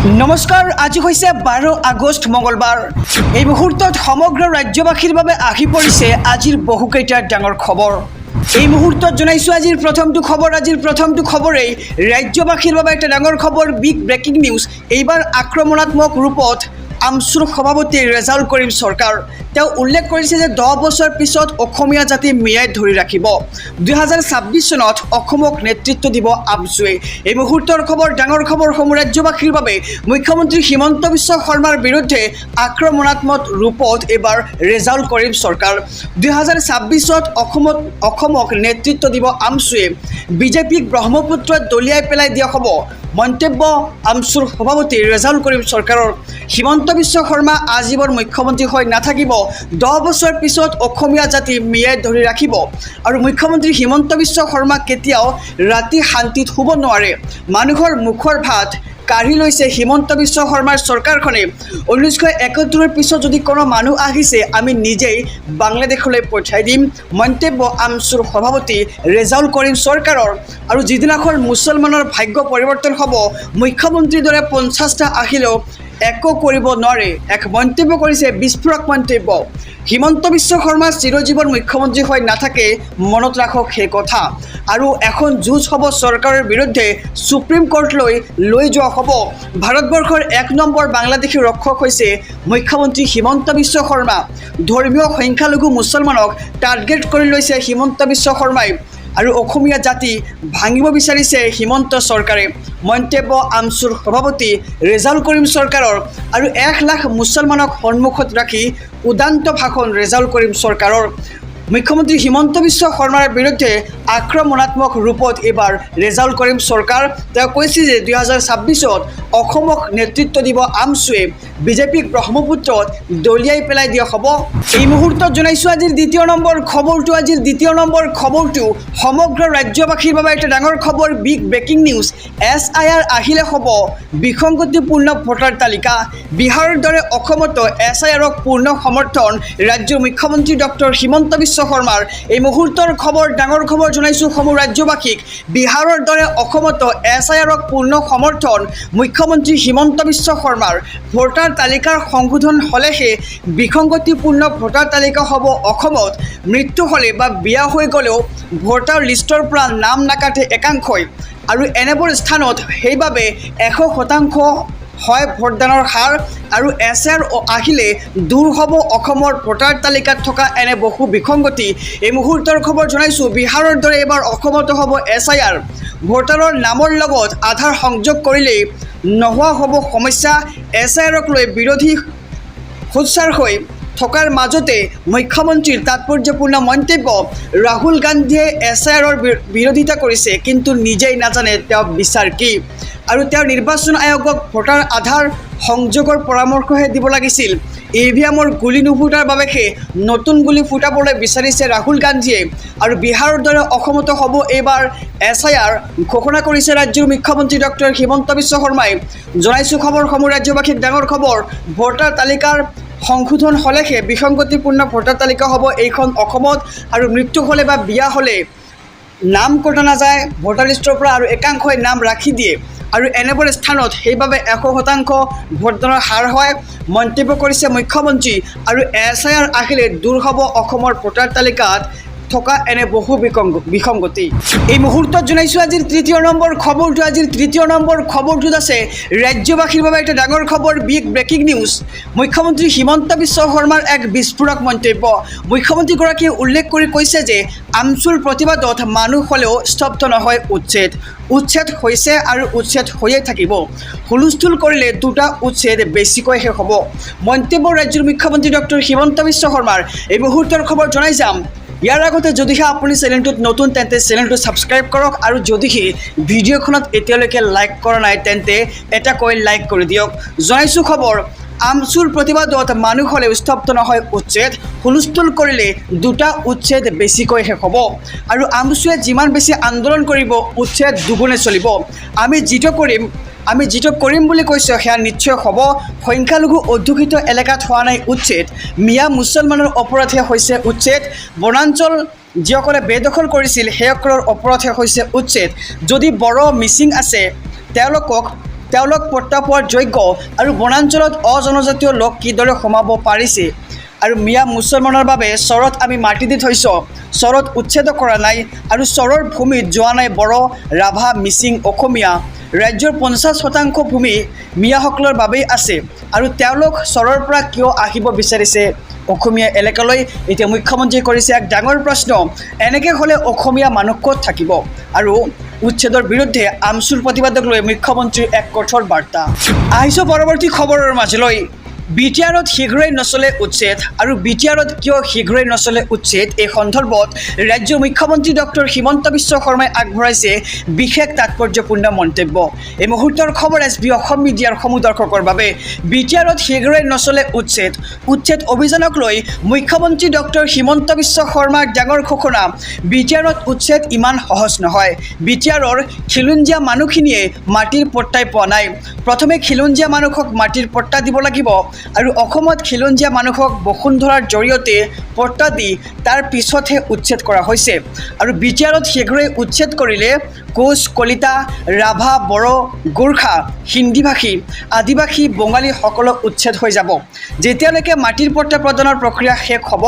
নমস্কাৰ, আজি হৈছে 12 আগষ্ট মঙ্গলবাৰ। এই মুহূৰ্তত সমগ্ৰ ৰাজ্যবাসীৰ বাবে আহি পৰিছে আজিৰ বহুকেইটা ডাঙৰ খবৰ। এই মুহূৰ্তত জনাইছো আজিৰ প্ৰথমটো খবৰেই ৰাজ্যবাসীৰ বাবে এটা ডাঙৰ খবৰ, বিগ ব্ৰেকিং নিউজ। এইবাৰ আক্ৰমণাত্মক ৰূপত আমছুৰ সভাপতি ৰেজাউল কৰিম চৰকাৰ। তেওঁ উল্লেখ কৰিছে যে 10 বছৰ পিছত অসমীয়া জাতি মিয়াই ধৰি ৰাখিব। 2026 চনত অসমক নেতৃত্ব দিব আমছুৱে। এই মুহূৰ্তৰ খবৰ, ডাঙৰ খবৰসমূহ ৰাজ্যবাসীৰ বাবে। মুখ্যমন্ত্ৰী হিমন্ত বিশ্ব শৰ্মাৰ বিৰুদ্ধে আক্ৰমণাত্মক ৰূপত এইবাৰ ৰেজাউল কৰিম চৰকাৰ। 2026ত অসমক নেতৃত্ব দিব আমছুৱে। বিজেপিক ব্ৰহ্মপুত্ৰত দলিয়াই পেলাই দিয়া হ'ব, মন্তব্য আমছুৰ সভাপতি ৰেজাউল কৰিম চৰকাৰৰ। হিমন্ত বিশ্ব শৰ্মা আজীৱন মুখ্যমন্ত্ৰী হৈ নাথাকিব, 10 বছৰ পিছত অসমীয়া জাতি মিয়াই ধৰি ৰাখিব। আৰু মুখ্যমন্ত্ৰী হিমন্ত বিশ্ব শৰ্মা কেতিয়াও ৰাতি শান্তিত শুব নোৱাৰে। মানুহৰ মুখৰ ভাত কাঢ়ি লৈছে হিমন্ত বিশ্ব শৰ্মাৰ চৰকাৰখনে। 1971 পিছত যদি কোনো মানুহ আহিছে, আমি নিজেই বাংলাদেশলৈ পঠিয়াই দিম, মন্তব্য আমছুৰ সভাপতি ৰেজাউল কৰিম চৰকাৰৰ। আৰু যিদিনাখন মুছলমানৰ ভাগ্য পৰিৱৰ্তন হ'ব, মুখ্যমন্ত্ৰীৰ দৰে 50টা আহিলেও একো কৰিব নোৱাৰে, এক মন্তব্য কৰিছে, বিস্ফোৰক মন্তব্য। হিমন্ত বিশ্ব শৰ্মা চিৰজীৱন মুখ্যমন্ত্ৰী হৈ নাথাকে, মনত ৰাখক সেই কথা। আৰু এখন যুঁজ হ'ব চৰকাৰৰ বিৰুদ্ধে, সুপ্ৰিম কোৰ্টলৈ লৈ যোৱা হ'ব। ভাৰতবৰ্ষৰ 1 নম্বৰ বাংলাদেশী ৰক্ষক হৈছে মুখ্যমন্ত্ৰী হিমন্ত বিশ্ব শৰ্মা। ধৰ্মীয় সংখ্যালঘু মুছলমানক টাৰ্গেট কৰি লৈছে হিমন্ত বিশ্ব শৰ্মাই। আৰু অসমীয়া জাতি ভাঙিব বিচাৰিছে হিমন্ত চৰকাৰে, মন্তব্য আমছুৰ সভাপতি ৰেজাউল কৰিম চৰকাৰৰ। আৰু 1 লাখ মুছলমানক সন্মুখত ৰাখি উদান্ত ভাষণ ৰেজাউল কৰিম চৰকাৰৰ। মুখ্যমন্ত্ৰী হিমন্ত বিশ্ব শৰ্মাৰ বিৰুদ্ধে আক্ৰমণাত্মক ৰূপত এইবাৰ ৰেজাউল কৰিম চৰকাৰ। তেওঁ কৈছে যে 2026ত অসমক নেতৃত্ব দিব আমছুৱে। বিজেপিক ব্ৰহ্মপুত্ৰত দলিয়াই পেলাই দিয়া হ'ব। এই মুহূৰ্তত জনাইছোঁ আজিৰ দ্বিতীয় নম্বৰ খবৰটো সমগ্ৰ ৰাজ্যবাসীৰ বাবে এটা ডাঙৰ খবৰ, বিগ ব্ৰেকিং নিউজ। SIR আহিলে হ'ব বিসংগতিপূৰ্ণ ভোটাৰ তালিকা। বিহাৰৰ দৰে অসমতো SIRক পূৰ্ণ সমৰ্থন ৰাজ্যৰ মুখ্যমন্ত্ৰী ডক্টৰ হিমন্ত বিশ্ব শৰ্মাৰ। এই মুহূৰ্তৰ খবৰ, ডাঙৰ খবৰ জনাইছোঁ সমূহ ৰাজ্যবাসীক। বিহাৰৰ দৰে অসমতো SIRক পূৰ্ণ সমৰ্থন মুখ্যমন্ত্ৰী হিমন্ত বিশ্ব শৰ্মাৰ। ভোটাৰ তালিকাৰ সংশোধন হ'লেহে বিসংগতিপূৰ্ণ ভোটাৰ তালিকা হ'ব অসমত। মৃত্যু হ'লে বা বিয়া হৈ গ'লেও ভোটাৰ লিষ্টৰ পৰা নাম নাকাটে একাংশই। আৰু এনেবোৰ স্থানত সেইবাবে 100% হয় ভোটদানৰ হাৰ। আৰু SIR আহিলে দূৰ হ'ব অসমৰ ভোটাৰ তালিকাত থকা এনে বহু বিসংগতি। এই মুহূৰ্তৰ খবৰ জনাইছোঁ, বিহাৰৰ দৰে এইবাৰ অসমতো হ'ব SIR। ভোটাৰৰ নামৰ লগত আধাৰ সংযোগ কৰিলেই নোহোৱা হ'ব সমস্যা। SIRক লৈ বিৰোধী সোচ্চাৰ হৈ থকাৰ মাজতে মুখ্যমন্ত্ৰীৰ তাৎপৰ্যপূৰ্ণ মন্তব্য। ৰাহুল গান্ধীয়ে SIRৰ বিৰোধিতা কৰিছে, কিন্তু নিজেই নাজানে তেওঁ বিচাৰ কি। আৰু তেওঁ নিৰ্বাচন আয়োগক ভোটাৰ আধাৰ সংযোগৰ পৰামৰ্শহে দিব লাগিছিল। EVMৰ গুলি নুফুটাৰ বাবেহে নতুন গুলি ফুটাবলৈ বিচাৰিছে ৰাহুল গান্ধীয়ে। আৰু বিহাৰৰ দৰে অসমতো হ'ব এইবাৰ SIR ঘোষণা কৰিছে ৰাজ্যৰ মুখ্যমন্ত্ৰী ডক্টৰ হিমন্ত বিশ্ব শৰ্মাই। জনাইছোঁ খবৰসমূহ ৰাজ্যবাসীক, ডাঙৰ খবৰ। ভোটাৰ তালিকাৰ সংশোধন হ'লেহে বিসংগতিপূৰ্ণ ভোটাৰ তালিকা হ'ব এইখন অসমত। আৰু মৃত্যু হ'লে বা বিয়া হ'লে নাম কটা নাযায় ভোটাৰ লিষ্টৰ পৰা, আৰু একাংশই নাম ৰাখি দিয়ে। আৰু এনেবোৰ স্থানত সেইবাবে 100% ভোটদানৰ হাৰ হয়, মন্তব্য কৰিছে মুখ্যমন্ত্ৰী। আৰু SIR আহিলে দূৰ হ'ব অসমৰ ভোটাৰ তালিকাত থকা এনে বহু বিসংগতি। এই মুহূৰ্তত জনাইছোঁ আজিৰ তৃতীয় নম্বৰ খবৰটোত আছে ৰাজ্যবাসীৰ বাবে এটা ডাঙৰ খবৰ, বিগ ব্ৰেকিং নিউজ। মুখ্যমন্ত্ৰী হিমন্ত বিশ্ব শৰ্মাৰ এক বিস্ফোৰক মন্তব্য। মুখ্যমন্ত্ৰীগৰাকীয়ে উল্লেখ কৰি কৈছে যে আমছুৰ প্ৰতিবাদত মানুহ হ'লেও স্তব্ধ নহয় উচ্ছেদ হৈছে আৰু উচ্ছেদ হৈয়ে থাকিব। হুলস্থুল কৰিলে 2টা উচ্ছেদ বেছিকৈহে হ'ব, মন্তব্য ৰাজ্যৰ মুখ্যমন্ত্ৰী ডক্টৰ হিমন্ত বিশ্ব শৰ্মাৰ। এই মুহূৰ্তৰ খবৰ জনাই যাম। ইয়াৰ আগতে যদিহে আপুনি চেনেলটোত নতুন, তেন্তে চেনেলটো ছাবস্ক্ৰাইব কৰক। আৰু যদিহে ভিডিঅ'খনত এতিয়ালৈকে লাইক কৰা নাই, তেন্তে এটাকৈ লাইক কৰি দিয়ক। জনাইছোঁ খবৰ, আমছুৰ প্ৰতিবাদত মানুহ হ'লেও স্তব্ধ নহয় উচ্ছেদ। হুলস্থুল কৰিলে 2টা উচ্ছেদ বেছিকৈহে হ'ব। আৰু আমছুৱে যিমান বেছি আন্দোলন কৰিব, উচ্ছেদ দুগুণে চলিব। আমি যিটো কৰিম বুলি কৈছোঁ সেয়া নিশ্চয় হ'ব। সংখ্যালঘু অধ্যুষিত এলেকাত হোৱা নাই উচ্ছেদ, মিয়া মুছলমানৰ অপৰাধহে হৈছে উচ্ছেদ। বনাঞ্চল যিসকলে বেদখল কৰিছিল সেইসকলৰ অপৰাধহে হৈছে উচ্ছেদ। যদি বড়ো মিচিং আছে তেওঁলোকক তেওঁলোক পট্টা পোৱাৰ যোগ্য আৰু বনাঞ্চলত অজনজাতীয় লোক কিদৰে সোমাব পাৰিছে আৰু মিয়া মুছলমানৰ বাবে চৰত আমি মাটি দি থৈছোঁ, চৰত উচ্ছেদ কৰা নাই আৰু চৰৰ ভূমিত যোৱা নাই বড়ো, ৰাভা, মিচিং, অসমীয়া। ৰাজ্যৰ 50% ভূমি মিয়াসকলৰ বাবেই আছে আৰু তেওঁলোক চৰৰ পৰা কিয় আহিব বিচাৰিছে অসমীয়া এলেকালৈ? এতিয়া মুখ্যমন্ত্ৰীয়ে কৰিছে এক ডাঙৰ প্ৰশ্ন। এনেকৈ হ'লে অসমীয়া মানুহ ক'ত থাকিব? আৰু উচ্ছেদৰ বিৰুদ্ধে আমচুৰ প্ৰতিবাদক লৈ মুখ্যমন্ত্ৰীৰ এক কঠোৰ বাৰ্তা। আহিছোঁ পৰৱৰ্তী খবৰৰ মাজলৈ। বিটিআৰত শীঘ্ৰেই নচলে উচ্ছেদ আৰু বিটিআৰত কিয় শীঘ্ৰেই নচলে উচ্ছেদ এই সন্দৰ্ভত ৰাজ্যৰ মুখ্যমন্ত্ৰী ডক্টৰ হিমন্ত বিশ্ব শৰ্মাই আগবঢ়াইছে বিশেষ তাৎপৰ্যপূৰ্ণ মন্তব্য। এই মুহূৰ্তৰ খবৰ SB অসম মিডিয়াৰ সমূহ দৰ্শকৰ বাবে। বিটিআৰত শীঘ্ৰেই নচলে উচ্ছেদ অভিযানক লৈ মুখ্যমন্ত্ৰী ডক্টৰ হিমন্ত বিশ্ব শৰ্মাৰ ডাঙৰ ঘোষণা। বিটিআৰত উচ্ছেদ ইমান সহজ নহয়। বিটিআৰৰ খিলঞ্জীয়া মানুহখিনিয়ে মাটিৰ পট্টাই পোৱা নাই। প্ৰথমে খিলঞ্জীয়া মানুহক মাটিৰ পট্টা দিব লাগিব আৰু অসমত খিলঞ্জীয়া মানুহক বসুন্ধৰাৰ জৰিয়তে পট্টা দি তাৰ পিছতহে উচ্ছেদ কৰা হৈছে। আৰু বিটিআৰত শীঘ্ৰেই উচ্ছেদ কৰিলে কোচ, কলিতা, ৰাভা, বড়ো, গোৰ্খা, হিন্দীভাষী, আদিবাসী, বঙালী সকলো উচ্ছেদ হৈ যাব। যেতিয়ালৈকে মাটিৰ পট্টা প্ৰদানৰ প্ৰক্ৰিয়া শেষ হ'ব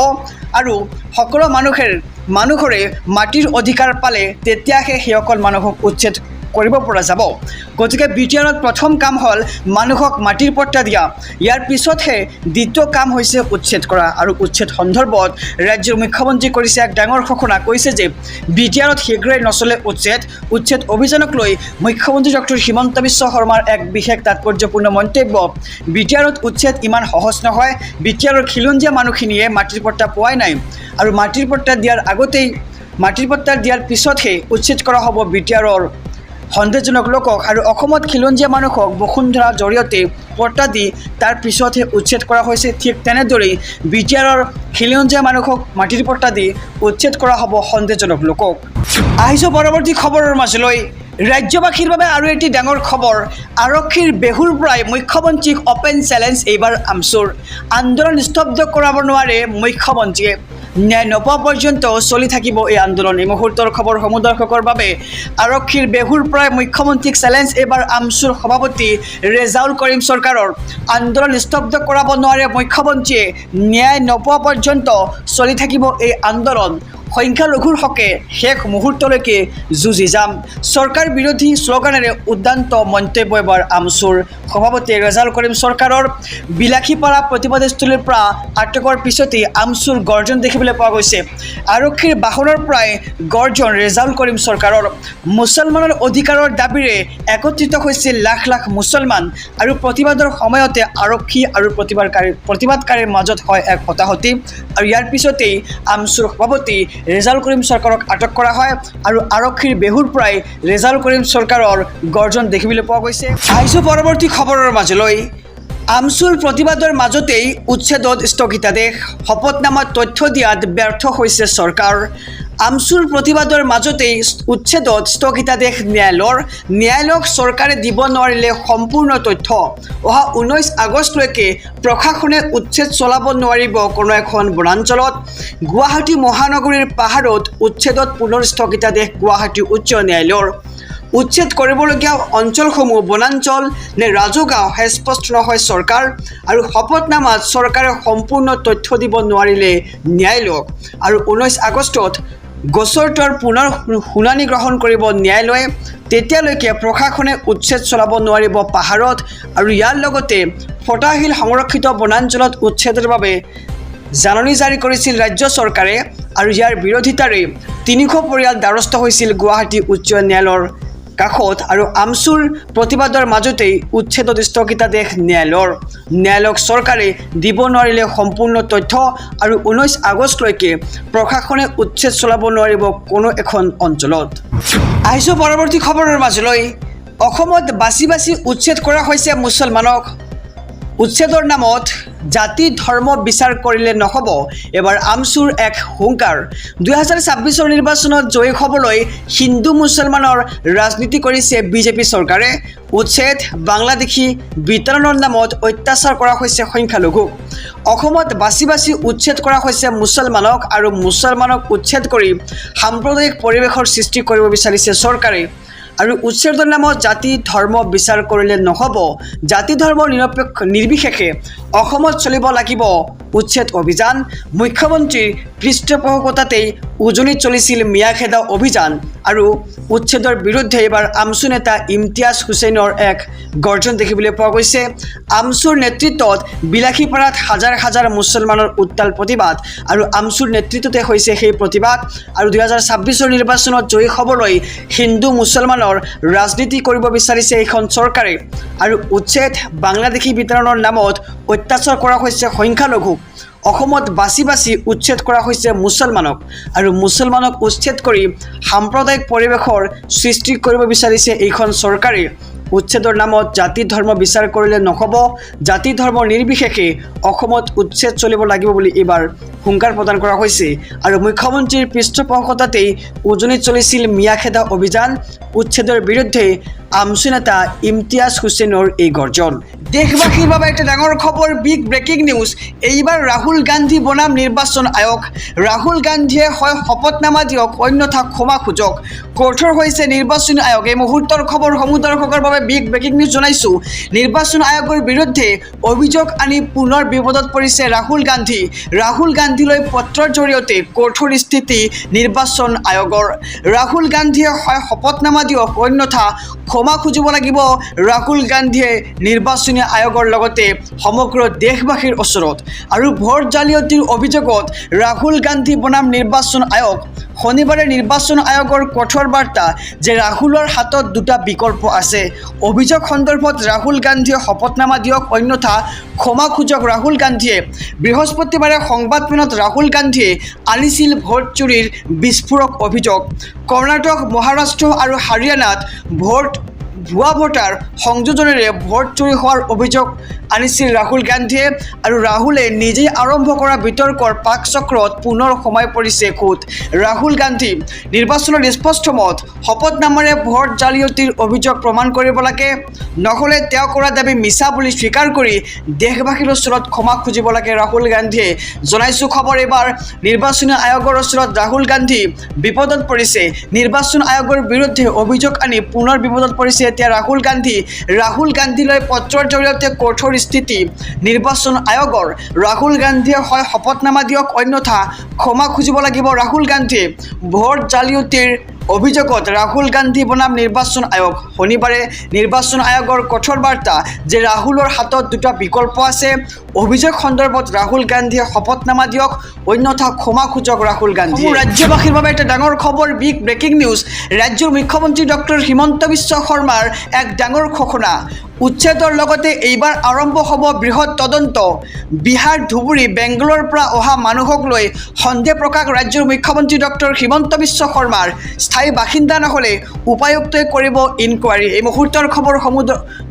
আৰু সকলো মানুহৰে মাটিৰ অধিকাৰ পালে তেতিয়াহে সেইসকল মানুহক উচ্ছেদ কৰিব পৰা যাব। গতিকে বিটিআৰত প্ৰথম কাম হ'ল মানুহক মাটিৰ পট্টা দিয়া। ইয়াৰ পিছতহে দ্বিতীয় কাম হৈছে উচ্ছেদ কৰা। আৰু উচ্ছেদ সন্দৰ্ভত ৰাজ্যৰ মুখ্যমন্ত্ৰী কৰিছে এক ডাঙৰ ঘোষণা। কৈছে যে বিটিআৰত শীঘ্ৰেই নচলে উচ্ছেদ অভিযানক লৈ মুখ্যমন্ত্ৰী ডক্টৰ হিমন্ত বিশ্ব শৰ্মাৰ এক বিশেষ তাৎপৰ্যপূৰ্ণ মন্তব্য। বিটিআৰত উচ্ছেদ ইমান সহজ নহয়। বিটিআৰৰ খিলঞ্জীয়া মানুহখিনিয়ে মাটিৰ পট্টা পোৱাই নাই আৰু মাটিৰ পট্টা দিয়াৰ পিছতহে উচ্ছেদ কৰা হ'ব বিটিআৰৰ সন্দেহজনক লোকক আৰু অসমত খিলঞ্জীয়া মানুহক বসুন্ধৰাৰ জৰিয়তে পট্টা দি তাৰ পিছতহে উচ্ছেদ কৰা হৈছে। ঠিক তেনেদৰেই বিটিআৰৰ খিলঞ্জীয়া মানুহক মাটিৰ পট্টা দি উচ্ছেদ কৰা হ'ব সন্দেহজনক লোকক। আহিছোঁ পৰৱৰ্তী খবৰৰ মাজলৈ। ৰাজ্যবাসীৰ বাবে আৰু এটি ডাঙৰ খবৰ। আৰক্ষীৰ বেহুৰ পৰাই মুখ্যমন্ত্ৰীক অপেন চেলেঞ্জ। এইবাৰ আমচুৰ আন্দোলন স্তব্ধ কৰাব নোৱাৰে মুখ্যমন্ত্ৰীয়ে। ন্যায় নোপোৱা পৰ্যন্ত চলি থাকিব এই আন্দোলন। এই মুহূৰ্তৰ খবৰ সমূহ দৰ্শকৰ বাবে। আৰক্ষীৰ বেহুৰ পৰাই মুখ্যমন্ত্ৰীক চেলেঞ্জ। এইবাৰ আমচুৰ সভাপতি ৰেজাউল কৰিম চৰকাৰৰ। আন্দোলন স্তব্ধ কৰাব নোৱাৰে মুখ্যমন্ত্ৰীয়ে। ন্যায় নোপোৱা পৰ্যন্ত চলি থাকিব এই আন্দোলন। সংখ্যালঘুৰ হকে শেষ মুহূৰ্তলৈকে যুঁজি যাম। চৰকাৰ বিৰোধী শ্লোগানেৰে উদ্দান্ত মন্তব্য এবাৰ আমচুৰ সভাপতি ৰেজাউল কৰিম চৰকাৰৰ। বিলাসীপাৰা প্ৰতিবাদস্থলীৰ পৰা আটকৰ পিছতেই আমচুৰ গৰ্জন দেখিবলৈ পোৱা গৈছে। আৰক্ষীৰ বাহনৰ পৰাই গৰ্জন ৰেজাউল কৰিম চৰকাৰৰ। মুছলমানৰ অধিকাৰৰ দাবীৰে একত্ৰিত হৈছে লাখ লাখ মুছলমান আৰু প্ৰতিবাদৰ সময়তে আৰক্ষী আৰু প্ৰতিবাদকাৰীৰ মাজত হয় এক হতাহতি আৰু ইয়াৰ পিছতেই আমচুৰ সভাপতি ৰেজাউল কৰিম চৰকাৰক আটক কৰা হয় আৰু আৰক্ষীৰ বেহুৰ পৰাই ৰেজাউল কৰিম চৰকাৰৰ গৰ্জন দেখিবলৈ পোৱা গৈছে। আহিছোঁ পৰৱৰ্তী খবৰৰ মাজলৈ। আমচুৰ প্ৰতিবাদৰ মাজতেই উচ্ছেদত স্থগিতাদেশ। শপতনামাত তথ্য দিয়াত ব্যৰ্থ হৈছে চৰকাৰ। আমচুৰ প্ৰতিবাদৰ মাজতেই উচ্ছেদত স্থগিতাদেশ ন্যায়ালয়ক চৰকাৰে দিব নোৱাৰিলে সম্পূৰ্ণ তথ্য। অহা 19 আগষ্টলৈকে প্ৰশাসনে উচ্ছেদ চলাব নোৱাৰিব কোনো এখন বনাঞ্চলত। গুৱাহাটী মহানগৰীৰ পাহাৰত উচ্ছেদত পুনৰ স্থগিতাদেশ গুৱাহাটী উচ্চ ন্যায়ালয়ৰ। উচ্ছেদ কৰিবলগীয়া অঞ্চলসমূহ বনাঞ্চল নে ৰাজহুৱা স্পষ্ট নহয় চৰকাৰ আৰু শপতনামাত চৰকাৰে সম্পূৰ্ণ তথ্য দিব নোৱাৰিলে ন্যায়ালয়ক। আৰু 19 আগষ্টত গোচৰটোৰ পুনৰ শুনানি গ্ৰহণ কৰিব ন্যায়ালয়ে। তেতিয়ালৈকে প্ৰশাসনে উচ্ছেদ চলাব নোৱাৰিব পাহাৰত আৰু ইয়াৰ লগতে ফটাশীল সংৰক্ষিত বনাঞ্চলত উচ্ছেদৰ বাবে জাননী জাৰি কৰিছিল ৰাজ্য চৰকাৰে আৰু ইয়াৰ বিৰোধিতাৰে 300 পৰিয়াল দ্বাৰস্থ হৈছিল গুৱাহাটী উচ্চ ন্যায়ালয়ৰ কাষত। আৰু আমচুৰ প্ৰতিবাদৰ মাজতেই উচ্ছেদত স্থগিতাদেশ ন্যায়ালয়ক চৰকাৰে দিব নোৱাৰিলে সম্পূৰ্ণ তথ্য আৰু 19 আগষ্টলৈকে প্ৰশাসনে উচ্ছেদ চলাব নোৱাৰিব কোনো এখন অঞ্চলত। আহিছোঁ পৰৱৰ্তী খবৰৰ মাজলৈ। অসমত বাছি উচ্ছেদ কৰা হৈছে মুছলমানক। উচ্ছেদৰ নামত জাতি ধৰ্ম বিচাৰ কৰিলে নহ'ব। এবাৰ আমচুৰ এক হুংকাৰ। 2026 নিৰ্বাচনত জয়ী হ'বলৈ হিন্দু মুছলমানৰ ৰাজনীতি কৰিছে বিজেপি চৰকাৰে। উচ্ছেদ বাংলাদেশী বিতৰণৰ নামত অত্যাচাৰ কৰা হৈছে সংখ্যালঘুক। অসমত বাছি উচ্ছেদ কৰা হৈছে মুছলমানক আৰু মুছলমানক উচ্ছেদ কৰি সাম্প্ৰদায়িক পৰিৱেশৰ সৃষ্টি কৰিব বিচাৰিছে চৰকাৰে। আৰু উচ্ছেদৰ নামত জাতি ধৰ্ম বিচাৰ কৰিলে নহ'ব জাতি ধৰ্ম নিৰ্বিশেষে অসমত চলিব লাগিব উচ্ছেদ অভিযান মুখ্যমন্ত্ৰীৰ পৃষ্ঠপোষকতাতেই উজনিত চলিছিল মিয়াখেদা অভিযান আৰু উচ্ছেদৰ বিৰুদ্ধে এইবাৰ আমছু নেতা ইমতিয়াজ হুছেইনৰ এক গৰ্জন দেখিবলৈ পোৱা গৈছে আমছুৰ নেতৃত্বত বিলাসীপাৰাত হাজাৰ হাজাৰ মুছলমানৰ উত্তাল প্ৰতিবাদ আৰু আমছুৰ নেতৃত্বতে হৈছে সেই প্ৰতিবাদ আৰু 2026 নিৰ্বাচনত জয়ী হ'বলৈ হিন্দু মুছলমানৰ ৰাজনীতি কৰিব বিচাৰিছে এইখন চৰকাৰে আৰু উচ্ছেদ বাংলাদেশী বিতৰণৰ নামত অত্যাচাৰ কৰা হৈছে সংখ্যালঘুক অসমত বাছি বাছি উচ্ছেদ কৰা হৈছে মুছলমানক আৰু মুছলমানক উচ্ছেদ কৰি সাম্প্ৰদায়িক পৰিৱেশৰ সৃষ্টি কৰিব বিচাৰিছে এইখন চৰকাৰে উচ্ছেদৰ নামত জাতি ধৰ্ম বিচাৰ কৰিলে নহ'ব জাতি ধৰ্ম নিৰ্বিশেষে অসমত উচ্ছেদ চলিব লাগিব বুলি এইবাৰ হুংকাৰ প্ৰদান কৰা হৈছে আৰু মুখ্যমন্ত্ৰীৰ পৃষ্ঠপোষকতাতেই উজনিত চলিছিল মিয়াখেদা অভিযান উচ্ছেদৰ বিৰুদ্ধে আমছু নেতা ইমতিয়াজ হুছেইনৰ এই গৰ্জন দেশবাসীৰ বাবে এটা ডাঙৰ খবৰ বিগ ব্ৰেকিং নিউজ এইবাৰ ৰাহুল গান্ধী বনাম নিৰ্বাচন আয়োগ ৰাহুল গান্ধীয়ে হয় শপতনামা দিয়ক অন্যথা ক্ষমা খোজক কঠোৰ হৈছে নিৰ্বাচন আয়োগ এই মুহূৰ্তৰ খবৰসমূহ দৰ্শকৰ বাবে বিগ ব্ৰেকিং নিউজ জনাইছোঁ নিৰ্বাচন আয়োগৰ বিৰুদ্ধে অভিযোগ আনি পুনৰ বিপদত পৰিছে ৰাহুল গান্ধীলৈ পত্ৰৰ জৰিয়তে কঠোৰ স্থিতি নিৰ্বাচন আয়োগৰ ৰাহুল গান্ধীয়ে হয় শপতনামা দিয়ক অন্যথা ক্ষমা খুজিব লাগিব ৰাহুল গান্ধীয়ে নিৰ্বাচনী আয়োগৰ লগতে সমগ্ৰ দেশবাসীৰ ওচৰত আৰু ভোট জালিয়াতিৰ অভিযোগত ৰাহুল গান্ধী বনাম নিৰ্বাচন আয়োগ শনিবাৰে নিৰ্বাচন আয়োগৰ কঠোৰ বাৰ্তা যে ৰাহুলৰ হাতত দুটা বিকল্প আছে অভিযোগ সন্দৰ্ভত ৰাহুল গান্ধীয়ে শপতনামা দিয়ক অন্যথা ক্ষমা খোজক ৰাহুল গান্ধীয়ে বৃহস্পতিবাৰে সংবাদমেলত ৰাহুল গান্ধীয়ে আনিছিল ভোট চুৰিৰ বিস্ফোৰক অভিযোগ কৰ্ণাটক মহাৰাষ্ট্ৰ আৰু হাৰিয়ানাত ভুৱা ভোটাৰ সংযোজনেৰে ভোট চুৰি হোৱাৰ অভিযোগ আনিছিল ৰাহুল গান্ধীয়ে আৰু ৰাহুলে নিজেই আৰম্ভ কৰা বিতৰ্কৰ পাকচক্ৰত পুনৰ সোমাই পৰিছে খোদ ৰাহুল গান্ধী নিৰ্বাচনৰ স্পষ্ট মত শপতনামাৰে ভোট জালিয়াতিৰ অভিযোগ প্ৰমাণ কৰিব লাগে নহ'লে তেওঁ কৰা দাবী মিছা বুলি স্বীকাৰ কৰি দেশবাসীৰ ওচৰত ক্ষমা খুজিব লাগে ৰাহুল গান্ধীয়ে জনাইছোঁ খবৰ এইবাৰ নিৰ্বাচনী আয়োগৰ ওচৰত ৰাহুল গান্ধী বিপদত পৰিছে নিৰ্বাচন আয়োগৰ বিৰুদ্ধে অভিযোগ আনি পুনৰ বিপদত পৰিছে এতিয়া ৰাহুল গান্ধীলৈ পত্ৰৰ জৰিয়তে কঠোৰ স্থিতি নিৰ্বাচন আয়োগৰ ৰাহুল গান্ধীয়ে হয় শপতনামা দিয়ক অন্যথা ক্ষমা খুজিব লাগিব ৰাহুল গান্ধীয়ে ভোট জালিয়াতিৰ অভিযোগত ৰাহুল গান্ধী বনাম নিৰ্বাচন আয়োগ শনিবাৰে নিৰ্বাচন আয়োগৰ কঠোৰ বাৰ্তা যে ৰাহুলৰ হাতত দুটা বিকল্প আছে অভিযোগ সন্দৰ্ভত ৰাহুল গান্ধীয়ে শপতনামা দিয়ক অন্যথা ক্ষমা খোজক ৰাহুল গান্ধী ৰাজ্যবাসীৰ বাবে এটা ডাঙৰ খবৰ বিগ ব্ৰেকিং নিউজ ৰাজ্যৰ মুখ্যমন্ত্ৰী ডক্টৰ হিমন্ত বিশ্ব শৰ্মাৰ এক ডাঙৰ ঘোষণা উচ্ছেদৰ লগতে এইবাৰ আৰম্ভ হ'ব বৃহৎ তদন্ত বিহাৰ ধুবুৰী বেংগলোৰৰ পৰা অহা মানুহক লৈ সন্দেহ প্ৰকাশ ৰাজ্যৰ মুখ্যমন্ত্ৰী ডক্টৰ হিমন্ত বিশ্ব শৰ্মাৰ স্থায়ী বাসিন্দা নহ'লে উপায়ুক্তই কৰিব ইনকুৱাৰী এই মুহূৰ্তৰ খবৰসমূহ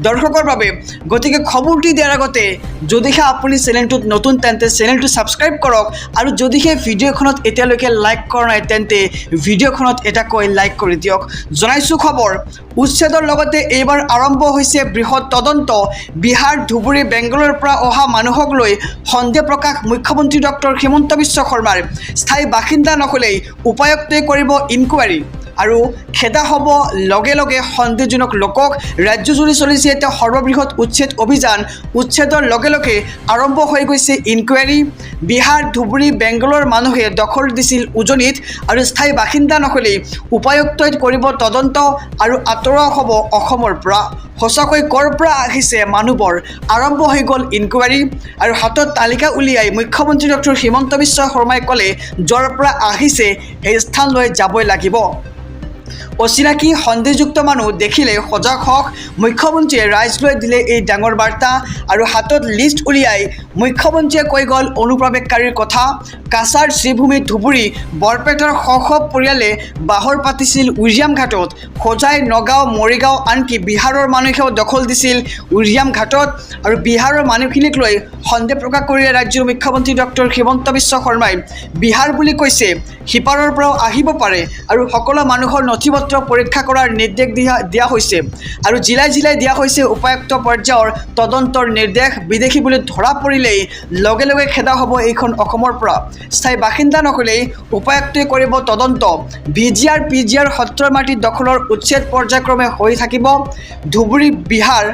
দৰ্শকৰ বাবে গতিকে খবৰটি দিয়াৰ আগতে যদিহে আপুনি চেনেলটোত নতুন তেন্তে চেনেলটো ছাবস্ক্ৰাইব কৰক আৰু যদিহে ভিডিঅ'খনত এতিয়ালৈকে লাইক কৰা নাই তেন্তে ভিডিঅ'খনত এটাকৈ লাইক কৰি দিয়ক জনাইছোঁ খবৰ উচ্ছেদৰ লগতে এইবাৰ আৰম্ভ হৈছে বৃহৎ তদন্ত বিহাৰ ধুবুৰী বেংগলোৰৰ পৰা অহা মানুহক লৈ সন্দেহ প্ৰকাশ মুখ্যমন্ত্ৰী ডক্টৰ হিমন্ত বিশ্ব শৰ্মাৰ স্থায়ী বাসিন্দা নহ'লেই উপায়ুক্তই কৰিব ইনকুৱাৰী আৰু খেদা হ'ব লগে লগে সন্দেহজনক লোকক ৰাজ্যজুৰি চলিছে এতিয়া সৰ্ববৃহৎ উচ্ছেদ অভিযান উচ্ছেদৰ লগে লগে আৰম্ভ হৈ গৈছে ইনকুৱাৰী বিহাৰ ধুবুৰী বেংগলোৰৰ মানুহে দখল দিছিল উজনিত আৰু স্থায়ী বাসিন্দা নহ'লেই উপায়ুক্তই কৰিব তদন্ত আৰু আঁতৰোৱা হ'ব অসমৰ পৰা সঁচাকৈ ক'ৰ পৰা আহিছে মানুহবোৰ আৰম্ভ হৈ গ'ল ইনকুৱাৰী আৰু হাতত তালিকা উলিয়াই মুখ্যমন্ত্ৰী ডক্টৰ হিমন্ত বিশ্ব শৰ্মাই ক'লে য'ৰ পৰা আহিছে সেই স্থানলৈ যাবই লাগিব অচিনাকি সন্দেহযুক্ত মানুহ দেখিলে সজাগ হওক মুখ্যমন্ত্ৰীয়ে ৰাইজলৈ দিলে এই ডাঙৰ বাৰ্তা আৰু হাতত লিষ্ট উলিয়াই মুখ্যমন্ত্ৰীয়ে কৈ গ'ল অনুপ্ৰৱেশকাৰীৰ কথা কাছাৰ শ্ৰীভূমি ধুবুৰী বৰপেটাৰ শ পৰিয়ালে বাহৰ পাতিছিল উৰিয়াম ঘাটত হোজাই নগাঁও মৰিগাঁও আনকি বিহাৰৰ মানুহেও দখল দিছিল উৰিয়াম ঘাটত আৰু বিহাৰৰ মানুহখিনিক লৈ সন্দেহ প্ৰকাশ কৰিলে ৰাজ্যৰ মুখ্যমন্ত্ৰী ডক্টৰ হিমন্ত বিশ্ব শৰ্মাই বিহাৰ বুলি কৈছে সিপাৰৰ পৰাও আহিব পাৰে আৰু সকলো মানুহৰ নথিপত্ৰ পৰীক্ষা কৰাৰ নিৰ্দেশ দিয়া হৈছে আৰু জিলাই জিলাই দিয়া হৈছে উপায়ুক্ত পৰ্যায়ৰ তদন্তৰ নিৰ্দেশ। বিদেশী বুলি ধৰা পৰিলেই লগে লগে খেদা হ'ব এইখন অসমৰ পৰা। স্থায়ী বাসিন্দা নহ'লেই উপায়ুক্তই কৰিব তদন্ত। VGR PGR সত্ৰৰ মাটি দখলৰ উচ্ছেদ পৰ্যায়ক্ৰমে হৈ থাকিব। ধুবুৰী বিহাৰ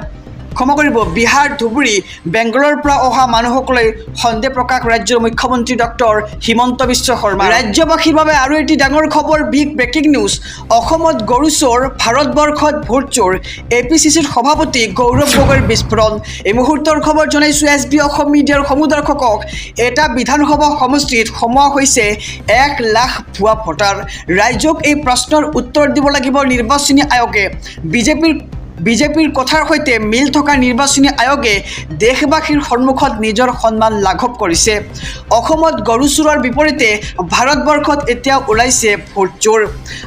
ধুবুৰী বেংগলৰ পৰা অহা মানুহসকলৈ সন্দেহ প্ৰকাশ ৰাজ্যৰ মুখ্যমন্ত্ৰী ডক্টৰ হিমন্ত বিশ্ব শৰ্মা। ৰাজ্যবাসীৰ বাবে আৰু এটি ডাঙৰ খবৰ, বিগ ব্ৰেকিং নিউজ। অসমত গৰু চোৰ, ভাৰতবৰ্ষত ভোট চোৰ। APCCৰ সভাপতি গৌৰৱ গগৈৰ বিস্ফোৰণ। এই মুহূৰ্তৰ খবৰ জনাইছোঁ SB অসম মিডিয়াৰ সমূহ দৰ্শকক। এটা বিধানসভা সমষ্টিত সোমোৱা হৈছে 1 লাখ ভুৱা ভোটাৰ। ৰাইজক এই প্ৰশ্নৰ উত্তৰ দিব লাগিব নিৰ্বাচনী আয়োগে। বিজেপিৰ কথাৰ সৈতে মিল থকা নিৰ্বাচনী আয়োগে দেশবাসীৰ সন্মুখত নিজৰ সন্মান লাঘৱ কৰিছে। অসমত গৰু চোৰৰ বিপৰীতে ভাৰতবৰ্ষত এতিয়া ওলাইছে ভোট চোৰ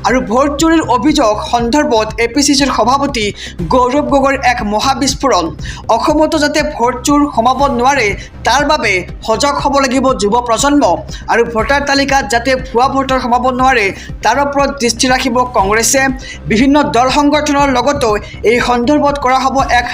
আৰু ভোট চোৰীৰ অভিযোগ সন্দৰ্ভত APCCৰ সভাপতি গৌৰৱ গগৈৰ এক মহাবিস্ফোৰণ। অসমতো যাতে ভোট চোৰ সোমাব নোৱাৰে তাৰ বাবে সজাগ হ'ব লাগিব যুৱ প্ৰজন্ম আৰু ভোটাৰ তালিকাত যাতে ভুৱা ভোটাৰ সোমাব নোৱাৰে তাৰ ওপৰত দৃষ্টি ৰাখিব কংগ্ৰেছে। বিভিন্ন দল সংগঠনৰ লগতো এই সন্দৰ্ভত কৰা হ'ব এক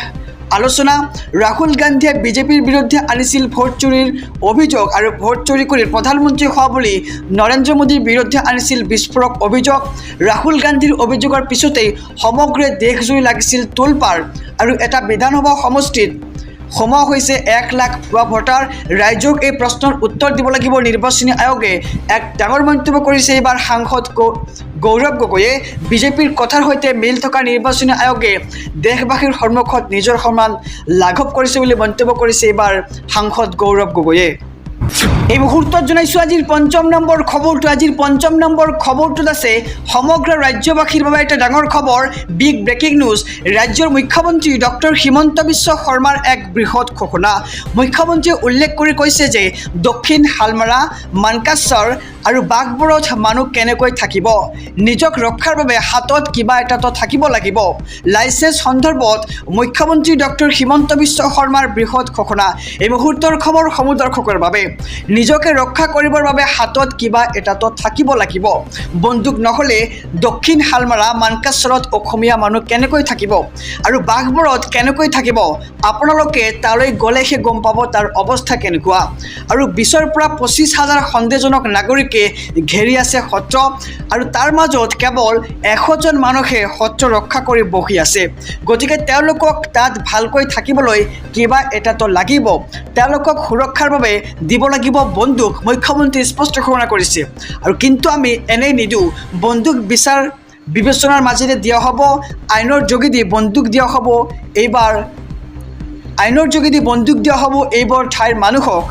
আলোচনা। ৰাহুল গান্ধীয়ে বিজেপিৰ বিৰুদ্ধে আনিছিল ভোট চুৰিৰ অভিযোগ আৰু ভোট চুৰি কৰি প্ৰধানমন্ত্ৰী হোৱা বুলি নৰেন্দ্ৰ মোদীৰ বিৰুদ্ধে আনিছিল বিস্ফোৰক অভিযোগ। ৰাহুল গান্ধীৰ অভিযোগৰ পিছতেই সমগ্ৰ দেশজুৰি লাগিছিল তোলপাৰ আৰু এটা বিধানসভা সমষ্টিত সোমোৱা হৈছে 1 লাখ ভুৱা ভোটাৰ। ৰাইজক এই প্ৰশ্নৰ উত্তৰ দিব লাগিব নিৰ্বাচনী আয়োগে। এক ডাঙৰ মন্তব্য কৰিছে এইবাৰ সাংসদ গৌৰৱ গগৈয়ে। বিজেপিৰ কথাৰ সৈতে মিল থকা নিৰ্বাচনী আয়োগে দেশবাসীৰ সন্মুখত নিজৰ সন্মান লাঘৱ কৰিছে বুলি মন্তব্য কৰিছে এইবাৰ সাংসদ গৌৰৱ গগৈয়ে। এই মুহূৰ্তত জনাইছোঁ আজিৰ 5ম নম্বৰ খবৰটো। আজিৰ 5ম নম্বৰ খবৰটোত আছে সমগ্ৰ ৰাজ্যবাসীৰ বাবে এটা ডাঙৰ খবৰ, বিগ ব্ৰেকিং নিউজ। ৰাজ্যৰ মুখ্যমন্ত্ৰী ডক্টৰ হিমন্ত বিশ্ব শৰ্মাৰ এক বৃহৎ ঘোষণা। মুখ্যমন্ত্ৰীয়ে উল্লেখ কৰি কৈছে যে দক্ষিণ হালমাৰা, মানকাচৰ আৰু বাঘবৰত মানুহ কেনেকৈ থাকিব, নিজক ৰক্ষাৰ বাবে হাতত কিবা এটাতো থাকিব লাগিব। লাইচেন্স সন্দৰ্ভত মুখ্যমন্ত্ৰী ডক্টৰ হিমন্ত বিশ্ব শৰ্মাৰ বৃহৎ ঘোষণা। এই মুহূৰ্তৰ খবৰ সমূহ দৰ্শকৰ বাবে। নিজকে ৰক্ষা কৰিবৰ বাবে হাতত কিবা এটাতো থাকিব লাগিব। বন্দুক নহ'লে দক্ষিণ হালমাৰা, মানকাচৰত অসমীয়া মানুহ কেনেকৈ থাকিব আৰু বাঘবৰত কেনেকৈ থাকিব, আপোনালোকে তালৈ গ'লেহে গম পাব তাৰ অৱস্থা কেনেকুৱা। আৰু 20ৰ পৰা 25,000 সন্দেহজনক নাগৰিকে ঘেৰি আছে সত্ৰ আৰু তাৰ মাজত কেৱল 100জন মানুহে সত্ৰ ৰক্ষা কৰি বহি আছে। গতিকে তেওঁলোকক তাত ভালকৈ থাকিবলৈ কিবা এটাতো লাগিব। তেওঁলোকক সুৰক্ষাৰ বাবে দিব লাগিব বন্দুক, মুখ্যমন্ত্ৰীয়ে স্পষ্ট ঘোষণা কৰিছে। আৰু কিন্তু আমি এনেই নিদিওঁ, বন্দুক বিচাৰ বিবেচনাৰ মাজেৰে দিয়া হ'ব, আইনৰ যোগেদি বন্দুক দিয়া হ'ব। এইবোৰ ঠাইৰ মানুহক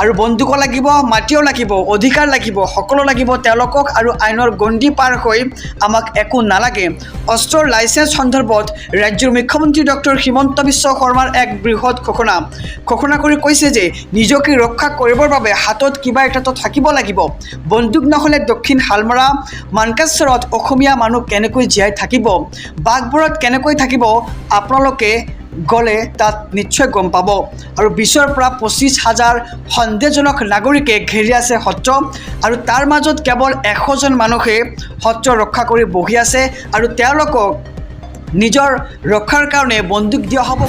আৰু বন্দুকো লাগিব, মাটিও লাগিব, অধিকাৰ লাগিব, সকলো লাগিব তেওঁলোকক। আৰু আইনৰ গণ্ডি পাৰ হৈ আমাক একো নালাগে। অস্ত্ৰৰ লাইচেন্স সন্দৰ্ভত ৰাজ্যৰ মুখ্যমন্ত্ৰী ডক্টৰ হিমন্ত বিশ্ব শৰ্মাৰ এক বৃহৎ ঘোষণা কৰি কৈছে যে নিজকে ৰক্ষা কৰিবৰ বাবে হাতত কিবা এটাতো থাকিব লাগিব। বন্দুক নহ'লে দক্ষিণ হালমাৰা, মানকাচৰত অসমীয়া মানুহ কেনেকৈ জীয়াই থাকিব, বাঘবৰত কেনেকৈ থাকিব, আপোনালোকে গ'লে তাত নিশ্চয় গম পাব। আৰু 20ৰ পৰা 25,000 সন্দেহজনক নাগৰিকে ঘেৰি আছে সত্ৰ আৰু তাৰ মাজত কেৱল 100জন মানুহে সত্ৰ ৰক্ষা কৰি বহি আছে আৰু তেওঁলোকক নিজৰ ৰক্ষাৰ কাৰণে বন্দুক দিয়া হ'ব।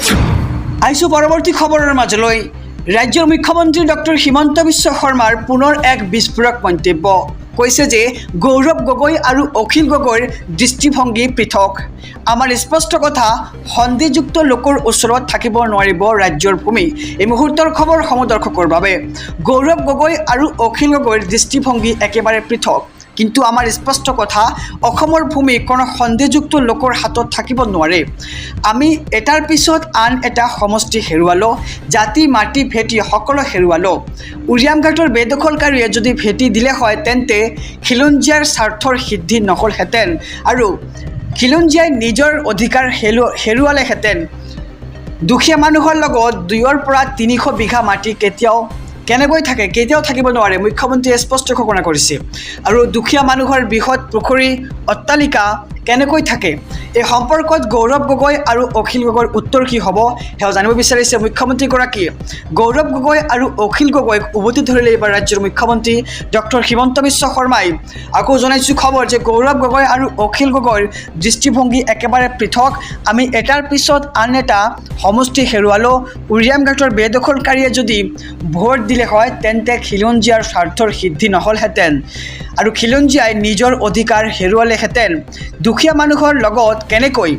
আহিছোঁ পৰৱৰ্তী খবৰৰ মাজলৈ। ৰাজ্যৰ মুখ্যমন্ত্ৰী ডক্টৰ হিমন্ত বিশ্ব শৰ্মাৰ পুনৰ এক বিস্ফোৰক মন্তব্য। কৈছে যে গৌৰৱ গগৈ আৰু অখিল গগৈৰ দৃষ্টিভংগী পৃথক। আমাৰ স্পষ্ট কথা, সন্দেহযুক্ত লোকৰ ওচৰত থাকিব নোৱাৰিব ৰাজ্যৰ ভূমি। এই মুহূৰ্তৰ খবৰ সমূহ দৰ্শকৰ বাবে। গৌৰৱ গগৈ আৰু অখিল গগৈৰ দৃষ্টিভংগী একেবাৰে পৃথক। কিন্তু আমাৰ স্পষ্ট কথা, অসমৰ ভূমি কোনো সন্দেহযুক্ত লোকৰ হাতত থাকিব নোৱাৰে। আমি এটাৰ পিছত আন এটা সমষ্টি হেৰুৱালোঁ, জাতি মাটি ভেটি সকলো হেৰুৱালোঁ। উৰিয়ামঘাটৰ বেদখলকাৰীয়ে যদি ভেটি দিলে হয় তেন্তে খিলঞ্জীয়াৰ স্বাৰ্থৰ সিদ্ধি নহ'লহেঁতেন আৰু খিলঞ্জীয়াই নিজৰ অধিকাৰ হেৰুৱালেহেঁতেন। দুখীয়া মানুহৰ লগত 2ৰ পৰা 300 বিঘা মাটি কেনেকৈ থাকে, কেতিয়াও থাকিব নোৱাৰে। মুখ্যমন্ত্ৰীয়ে স্পষ্ট ঘোষণা কৰিছে। আৰু দুখীয়া মানুহৰ বৃহৎ পুখুৰী, অট্টালিকা কেনেকৈ থাকে, এই সম্পৰ্কত গৌৰৱ গগৈ আৰু অখিল গগৈৰ উত্তৰ কি হ'ব সেয়া জানিব বিচাৰিছে মুখ্যমন্ত্ৰীগৰাকীয়ে। গৌৰৱ গগৈ আৰু অখিল গগৈক উভতি ধৰিলে এইবাৰ ৰাজ্যৰ মুখ্যমন্ত্ৰী ডক্টৰ হিমন্ত বিশ্ব শৰ্মাই। আকৌ জনাইছোঁ খবৰ যে গৌৰৱ গগৈ আৰু অখিল গগৈৰ দৃষ্টিভংগী একেবাৰে পৃথক। আমি এটাৰ পিছত আন এটা সমষ্টি হেৰুৱালোঁ। উৰিয়াম ঘাটৰ বেদখলকাৰীয়ে যদি ভোট দিলে হয় তেন্তে খিলঞ্জীয়াৰ স্বাৰ্থৰ সিদ্ধি নহ'লহেঁতেন আৰু খিলঞ্জীয়াই নিজৰ অধিকাৰ হেৰুৱালেহেঁতেন। দুখীয়া মানুহৰ লগত কেনেকৈ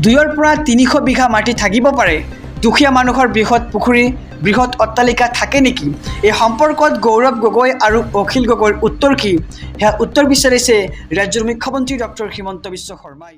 2ৰ পৰা 300 বিঘা মাটি থাকিব পাৰে? দুখীয়া মানুহৰ বৃহৎ পুখুৰী বৃহৎ অট্টালিকা থাকে নেকি? এই সম্পৰ্কত গৌৰৱ গগৈ আৰু অখিল গগৈৰ উত্তৰ কি সেয়া উত্তৰ বিচাৰিছে ৰাজ্যৰ মুখ্যমন্ত্ৰী ডক্টৰ হিমন্ত বিশ্ব শৰ্মাই।